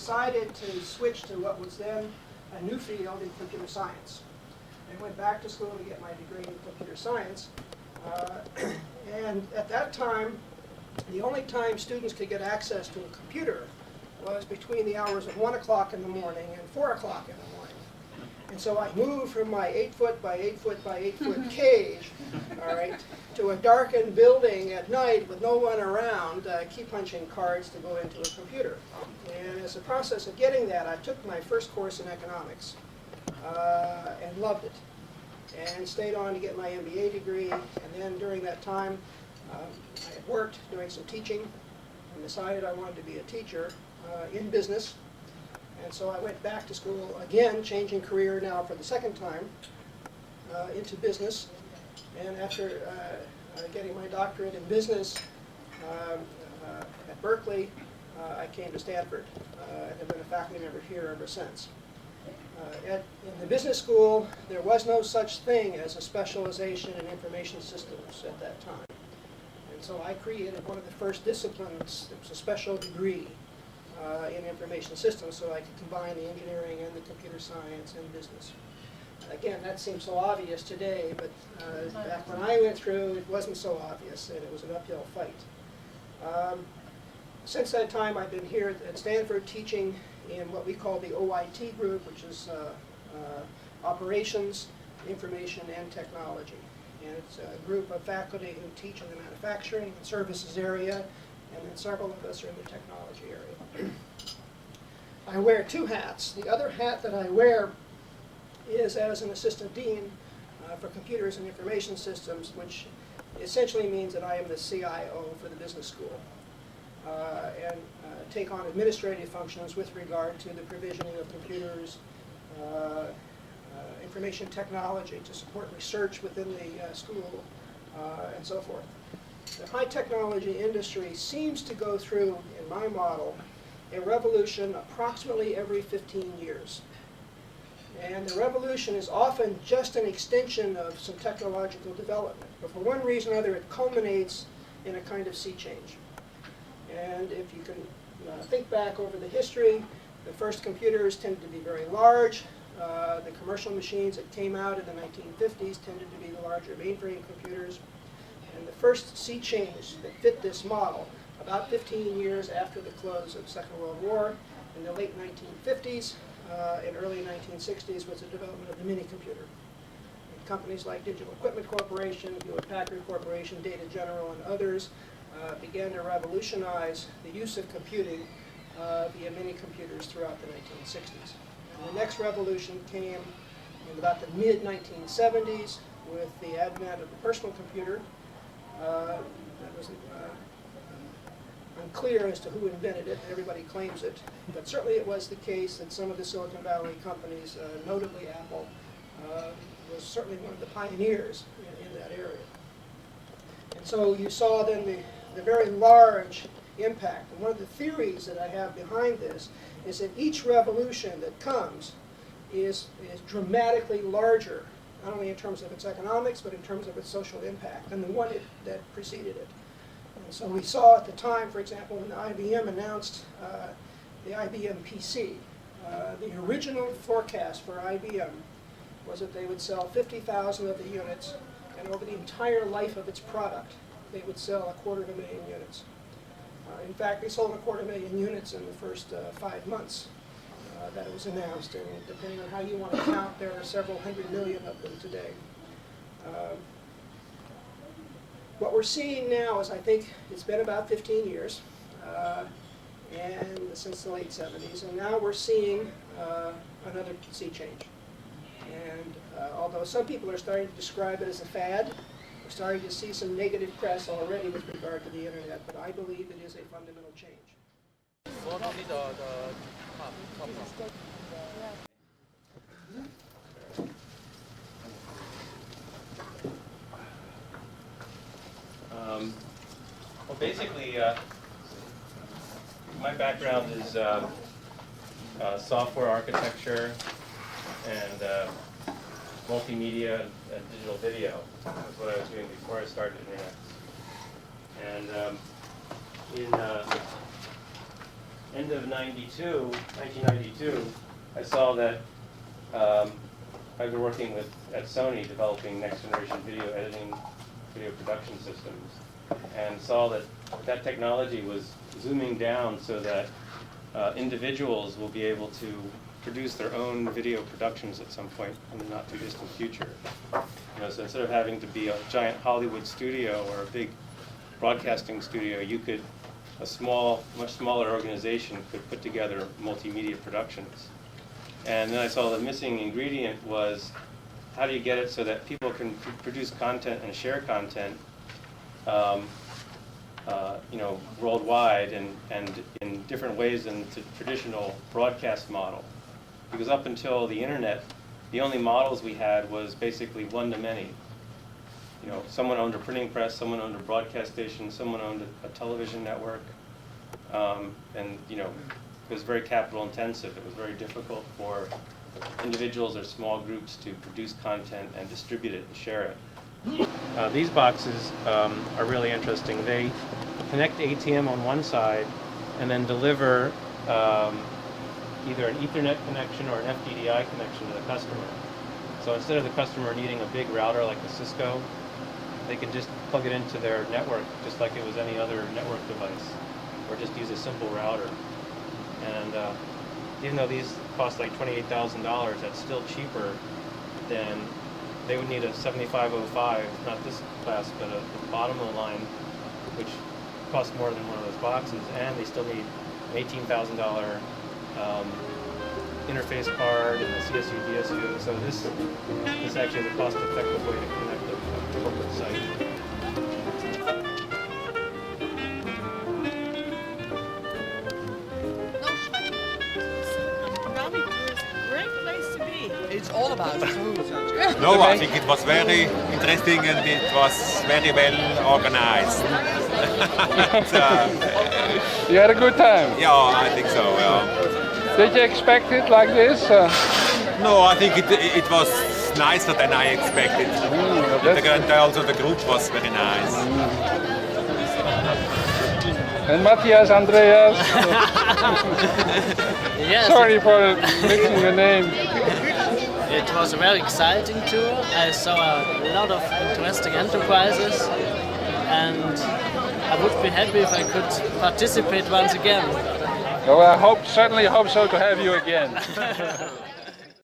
decided to switch to what was then a new field in computer science. I went back to school to get my degree in computer science. And at that time, the only time students could get access to a computer was between the hours of 1 o'clock in the morning and 4 o'clock in the morning. And so I moved from my 8-foot by 8-foot by 8-foot cage, all right, to a darkened building at night with no one around, key punching cards to go into a computer. And as a process of getting that, I took my first course in economics and loved it, and stayed on to get my MBA degree. And then during that time, I had worked doing some teaching and decided I wanted to be a teacher in business. And so I went back to school again, changing career now for the second time, into business. And after getting my doctorate in business at Berkeley, I came to Stanford and have been a faculty member here ever since. In the business school, there was no such thing as a specialization in information systems at that time. And so I created one of the first disciplines. It was a special degree in information systems, so I could combine the engineering and the computer science and business. Again, that seems so obvious today, but back when I went through, it wasn't so obvious, and it was an uphill fight. Since that time, I've been here at Stanford teaching in what we call the OIT group, which is Operations, Information, and Technology. And it's a group of faculty who teach in the manufacturing and services area, and then several of us are in the technology area. I wear two hats. The other hat that I wear is as an assistant dean for computers and information systems, which essentially means that I am the CIO for the business school, and take on administrative functions with regard to the provisioning of computers, information technology to support research within the school, and so forth. The high technology industry seems to go through, in my model, a revolution approximately every 15 years. And the revolution is often just an extension of some technological development. But for one reason or other, it culminates in a kind of sea change. And if you can think back over the history, the first computers tended to be very large. The commercial machines that came out in the 1950s tended to be the larger mainframe computers. And the first sea change that fit this model, about 15 years after the close of the Second World War, in the late 1950s and early 1960s, was the development of the mini-computer. And companies like Digital Equipment Corporation, Hewlett-Packard Corporation, Data General, and others began to revolutionize the use of computing via mini-computers throughout the 1960s. And the next revolution came in about the mid-1970s with the advent of the personal computer. That was unclear as to who invented it. Everybody claims it. But certainly it was the case that some of the Silicon Valley companies, notably Apple, was certainly one of the pioneers in that area. And so you saw then the very large impact. And one of the theories that I have behind this is that each revolution that comes is dramatically larger, not only in terms of its economics, but in terms of its social impact, than the one that preceded it. And so we saw at the time, for example, when IBM announced the IBM PC, the original forecast for IBM was that they would sell 50,000 of the units, and over the entire life of its product, they would sell 250,000 units. In fact, they sold 250,000 units in the first 5 months that it was announced, and depending on how you want to count, there are several hundred million of them today. What we're seeing now is, I think, it's been about 15 years, and since the late 70s, and now we're seeing another sea change. And although some people are starting to describe it as a fad, we're starting to see some negative press already with regard to the internet, but I believe it is a fundamental change. Well, basically, my background is software architecture and multimedia and digital video. That's what I was doing before I started internet. And end of 1992, I saw that I've been working at Sony developing next generation video editing, video production systems, and saw that technology was zooming down so that individuals will be able to produce their own video productions at some point in the not too distant future. So instead of having to be a giant Hollywood studio or a big broadcasting studio, a much smaller organization could put together multimedia productions. And then I saw the missing ingredient was, how do you get it so that people can produce content and share content worldwide and in different ways than the traditional broadcast model. Because up until the internet, the only models we had was basically one-to-many. Someone owned a printing press, someone owned a broadcast station, someone owned a television network, and it was very capital intensive. It was very difficult for individuals or small groups to produce content and distribute it and share it. These boxes are really interesting. They connect ATM on one side and then deliver either an Ethernet connection or an FDDI connection to the customer. So instead of the customer needing a big router like a Cisco, they can just plug it into their network just like it was any other network device, or just use a simple router. And even though these cost like $28,000, that's still cheaper than they would need a 7505, not this class, but a bottom of the line, which costs more than one of those boxes, and they still need an $18,000 interface card and a CSU, DSU. So this is actually the cost-effective way to connect a corporate site. It's all about food. No, I think it was very interesting and it was very well organized. You had a good time? Yeah, I think so. Yeah. Did you expect it like this? No, I think it was nicer than I expected. And also the group was very nice. And Matthias, Andreas. Yes, Sorry for mixing your name. it was a very exciting tour. I saw a lot of interesting enterprises, and I would be happy if I could participate once again. Well, I certainly hope so to have you again.